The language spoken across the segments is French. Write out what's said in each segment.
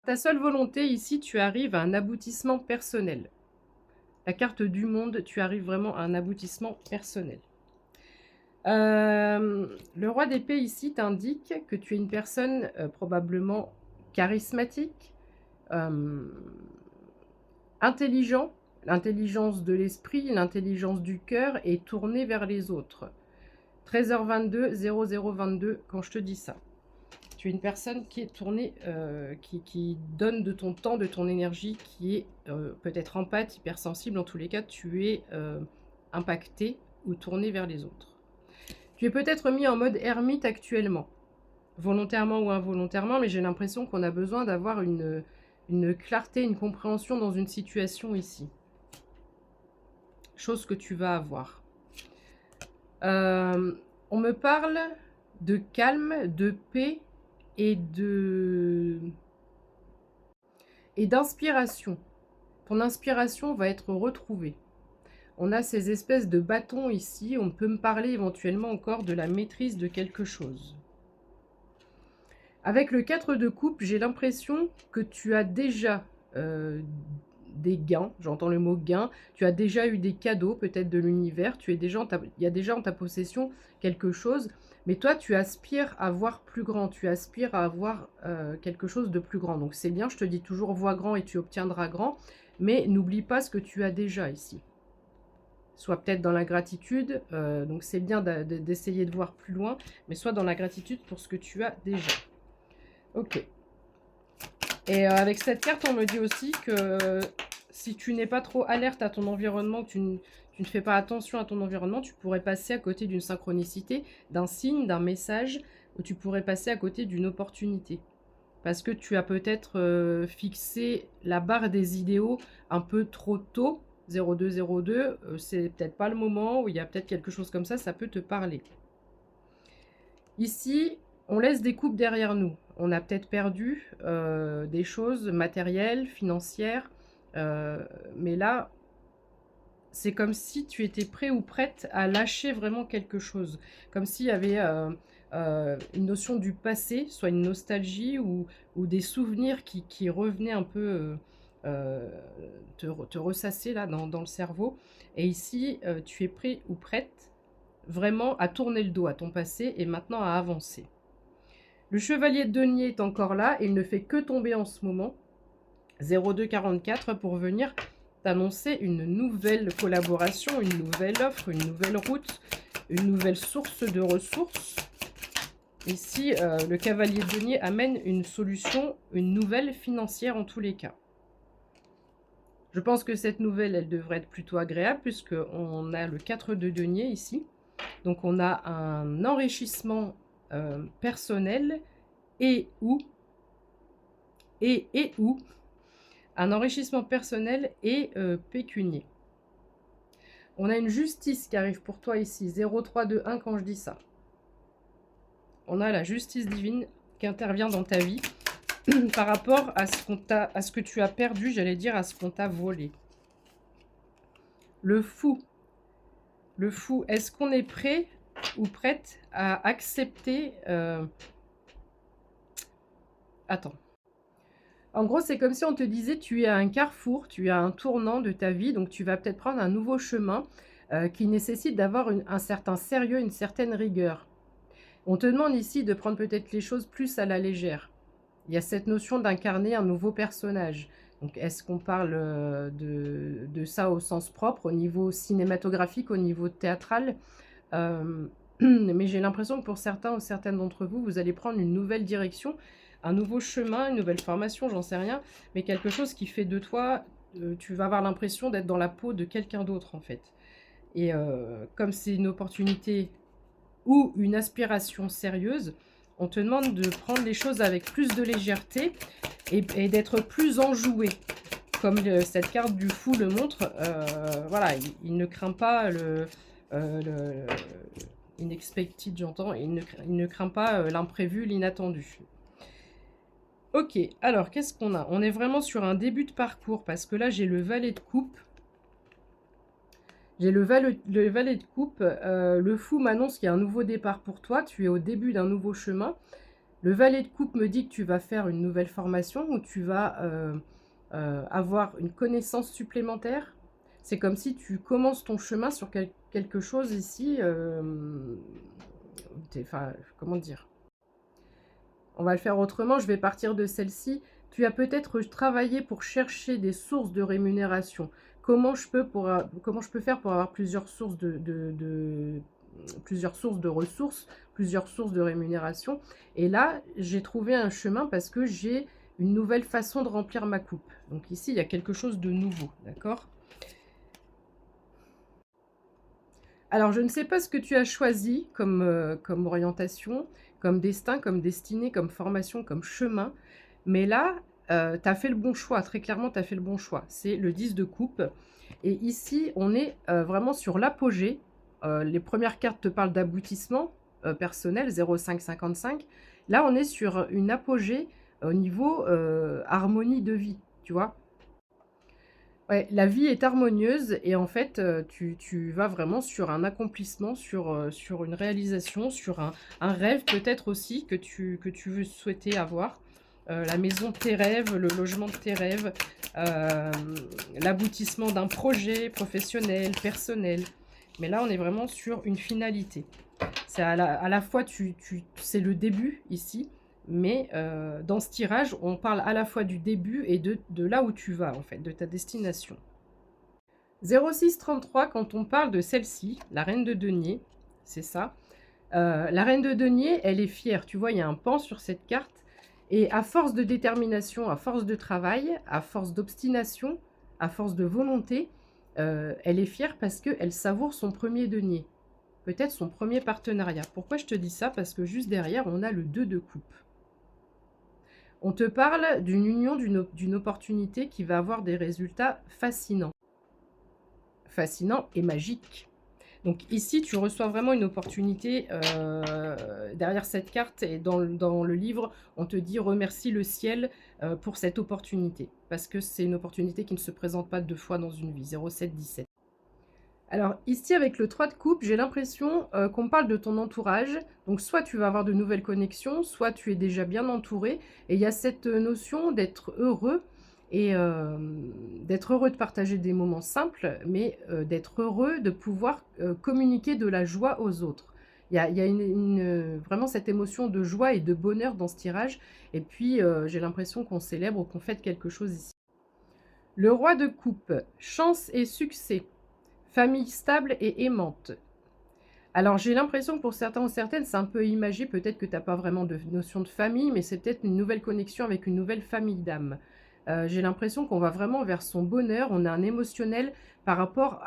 Ta seule volonté ici, tu arrives à un aboutissement personnel. La carte du monde, tu arrives vraiment à un aboutissement personnel. Le roi d'épée ici t'indique que tu es une personne, probablement charismatique, hem, intelligent. L'intelligence de l'esprit, l'intelligence du cœur est tournée vers les autres. 13h22, 0022 quand je te dis ça. Tu es une personne qui est tournée, qui donne de ton temps, de ton énergie, qui est, peut-être empathe, hypersensible. En tous les cas, tu es, impacté ou tourné vers les autres. Tu es peut-être mis en mode ermite actuellement, volontairement ou involontairement, mais j'ai l'impression qu'on a besoin d'avoir une clarté, une compréhension dans une situation ici. Chose que tu vas avoir. On me parle de calme, de paix et d'inspiration. Ton inspiration va être retrouvée. On a ces espèces de bâtons ici, on peut me parler éventuellement encore de la maîtrise de quelque chose. Avec le 4 de coupe, j'ai l'impression que tu as déjà des gains, j'entends le mot gain, tu as déjà eu des cadeaux peut-être de l'univers, il y a déjà en ta possession quelque chose, mais toi tu aspires à voir plus grand, tu aspires à avoir quelque chose de plus grand. Donc c'est bien, je te dis toujours vois grand et tu obtiendras grand, mais n'oublie pas ce que tu as déjà ici. Sois peut-être dans la gratitude, donc c'est bien d'essayer de voir plus loin, mais sois dans la gratitude pour ce que tu as déjà. Ok. Et avec cette carte, on me dit aussi que si tu n'es pas trop alerte à ton environnement, que tu ne fais pas attention à ton environnement, tu pourrais passer à côté d'une synchronicité, d'un signe, d'un message, ou tu pourrais passer à côté d'une opportunité. Parce que tu as peut-être fixé la barre des idéaux un peu trop tôt, 0202, c'est peut-être pas le moment, ou il y a peut-être quelque chose comme ça peut te parler. Ici, on laisse des coupes derrière nous. On a peut-être perdu des choses matérielles, financières, mais là, c'est comme si tu étais prêt ou prête à lâcher vraiment quelque chose. Comme s'il y avait une notion du passé, soit une nostalgie ou des souvenirs qui revenaient un peu te ressasser là dans le cerveau. Et ici, tu es prêt ou prête vraiment à tourner le dos à ton passé et maintenant à avancer. Le chevalier de denier est encore là, il ne fait que tomber en ce moment. 0244 pour venir t'annoncer une nouvelle collaboration, une nouvelle offre, une nouvelle route, une nouvelle source de ressources. Ici, le cavalier de denier amène une solution, une nouvelle financière en tous les cas. Je pense que cette nouvelle, elle devrait être plutôt agréable puisqu'on a le 4 de denier ici. Donc on a un enrichissement personnel et ou un enrichissement personnel et pécunier. On a une justice qui arrive pour toi ici, 0321 quand je dis ça. On a la justice divine qui intervient dans ta vie par rapport à ce que tu as perdu, j'allais dire à ce qu'on t'a volé. Le fou. Le fou, est-ce qu'on est prêt ou prête à accepter Attends. En gros, c'est comme si on te disait, tu es à un carrefour, tu es à un tournant de ta vie, donc tu vas peut-être prendre un nouveau chemin qui nécessite d'avoir un certain sérieux, une certaine rigueur. On te demande ici de prendre peut-être les choses plus à la légère. Il y a cette notion d'incarner un nouveau personnage. Donc, est-ce qu'on parle de ça au sens propre, au niveau cinématographique, au niveau théâtral mais j'ai l'impression que pour certains ou certaines d'entre vous, vous allez prendre une nouvelle direction, un nouveau chemin, une nouvelle formation, j'en sais rien, mais quelque chose qui fait de toi, tu vas avoir l'impression d'être dans la peau de quelqu'un d'autre en fait. Et comme c'est une opportunité ou une aspiration sérieuse, on te demande de prendre les choses avec plus de légèreté et d'être plus enjoué. Comme cette carte du fou le montre, voilà, il ne craint pas le unexpected, j'entends, il ne craint pas l'imprévu, l'inattendu. Ok, alors qu'est-ce qu'on a? On est vraiment sur un début de parcours parce que là j'ai le valet de coupe. J'ai le valet de coupe. Le fou m'annonce qu'il y a un nouveau départ pour toi. Tu es au début d'un nouveau chemin. Le valet de coupe me dit que tu vas faire une nouvelle formation ou tu vas avoir une connaissance supplémentaire. C'est comme si tu commences ton chemin sur quelque chose ici. Enfin, comment dire? On va le faire autrement, je vais partir de celle-ci. Tu as peut-être travaillé pour chercher des sources de rémunération. Comment je peux faire pour avoir plusieurs sources plusieurs sources de ressources, plusieurs sources de rémunération? Et là, j'ai trouvé un chemin parce que j'ai une nouvelle façon de remplir ma coupe. Donc ici, il y a quelque chose de nouveau, d'accord? Alors, je ne sais pas ce que tu as choisi comme orientation, comme destin, comme destinée, comme formation, comme chemin, mais là, tu as fait le bon choix. Très clairement, tu as fait le bon choix. C'est le 10 de coupe et ici, on est, vraiment sur l'apogée. Les premières cartes te parlent d'aboutissement, personnel 0,555. Là, on est sur une apogée au niveau, harmonie de vie, tu vois? Ouais, la vie est harmonieuse et en fait, tu vas vraiment sur un accomplissement, sur une réalisation, sur un rêve peut-être aussi que tu veux souhaiter avoir. La maison de tes rêves, le logement de tes rêves, l'aboutissement d'un projet professionnel, personnel. Mais là, on est vraiment sur une finalité. C'est à la fois c'est le début ici, mais dans ce tirage, on parle à la fois du début et de là où tu vas, en fait, de ta destination. 0633, quand on parle de celle-ci, la reine de denier, c'est ça. La reine de denier, elle est fière. Tu vois, il y a un pan sur cette carte. Et à force de détermination, à force de travail, à force d'obstination, à force de volonté, elle est fière parce qu'elle savoure son premier denier. Peut-être son premier partenariat. Pourquoi je te dis ça? Parce que juste derrière, on a le 2 de coupe. On te parle d'une union, d'une opportunité qui va avoir des résultats fascinants. Fascinants et magiques. Donc ici, tu reçois vraiment une opportunité. Derrière cette carte et dans le livre, on te dit remercie le ciel pour cette opportunité. Parce que c'est une opportunité qui ne se présente pas deux fois dans une vie. 0717. Alors ici, avec le 3 de coupe, j'ai l'impression qu'on parle de ton entourage. Donc soit tu vas avoir de nouvelles connexions, soit tu es déjà bien entouré. Et il y a cette notion d'être heureux et d'être heureux de partager des moments simples, mais d'être heureux de pouvoir communiquer de la joie aux autres. Il y a vraiment cette émotion de joie et de bonheur dans ce tirage. Et puis, j'ai l'impression qu'on célèbre ou qu'on fête quelque chose ici. Le roi de coupe, chance et succès. Famille stable et aimante. Alors, j'ai l'impression que pour certains ou certaines, c'est un peu imagé. Peut-être que tu n'as pas vraiment de notion de famille, mais c'est peut-être une nouvelle connexion avec une nouvelle famille d'âme. J'ai l'impression qu'on va vraiment vers son bonheur. On a un émotionnel par rapport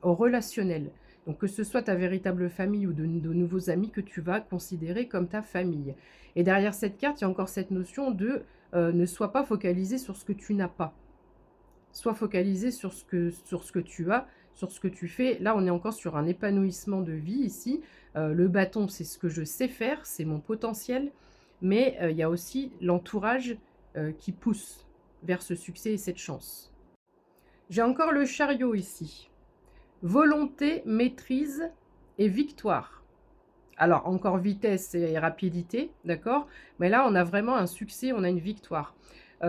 au relationnel. Donc, que ce soit ta véritable famille ou de nouveaux amis que tu vas considérer comme ta famille. Et derrière cette carte, il y a encore cette notion de ne sois pas focalisé sur ce que tu n'as pas. Sois focalisé sur ce que tu as, sur ce que tu fais. Là, on est encore sur un épanouissement de vie ici. Le bâton, c'est ce que je sais faire, c'est mon potentiel. Mais il y a aussi l'entourage qui pousse vers ce succès et cette chance. J'ai encore le chariot ici. Volonté, maîtrise et victoire. Alors, encore vitesse et rapidité, d'accord? Mais là, on a vraiment un succès, on a une victoire.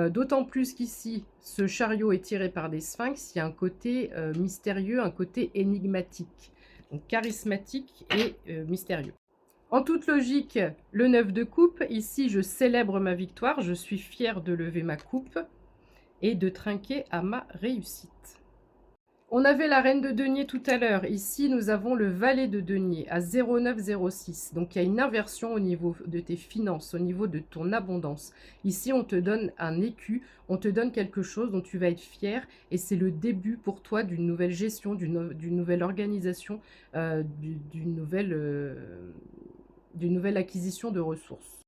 D'autant plus qu'ici, ce chariot est tiré par des sphinx, il y a un côté mystérieux, un côté énigmatique. Donc charismatique et mystérieux. En toute logique, le 9 de coupe, ici je célèbre ma victoire, je suis fière de lever ma coupe et de trinquer à ma réussite. On avait la reine de denier tout à l'heure. Ici, nous avons le valet de denier à 0,906. Donc, il y a une inversion au niveau de tes finances, au niveau de ton abondance. Ici, on te donne un écu, on te donne quelque chose dont tu vas être fier. Et c'est le début pour toi d'une nouvelle gestion, d'une nouvelle organisation, d'une nouvelle acquisition de ressources.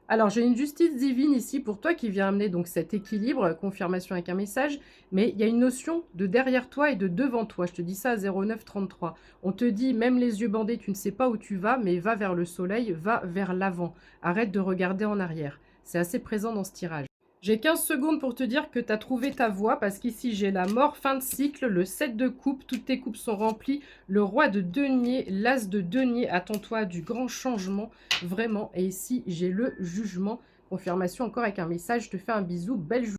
Alors, j'ai une justice divine ici pour toi qui vient amener donc cet équilibre, confirmation avec un message, mais il y a une notion de derrière toi et de devant toi. Je te dis ça à 0933. On te dit, même les yeux bandés, tu ne sais pas où tu vas, mais va vers le soleil, va vers l'avant. Arrête de regarder en arrière. C'est assez présent dans ce tirage. J'ai 15 secondes pour te dire que tu as trouvé ta voie, parce qu'ici j'ai la mort, fin de cycle, le 7 de coupe, toutes tes coupes sont remplies, le roi de denier, l'as de denier, attends-toi du grand changement, vraiment. Et ici j'ai le jugement, confirmation encore avec un message, je te fais un bisou, belle journée.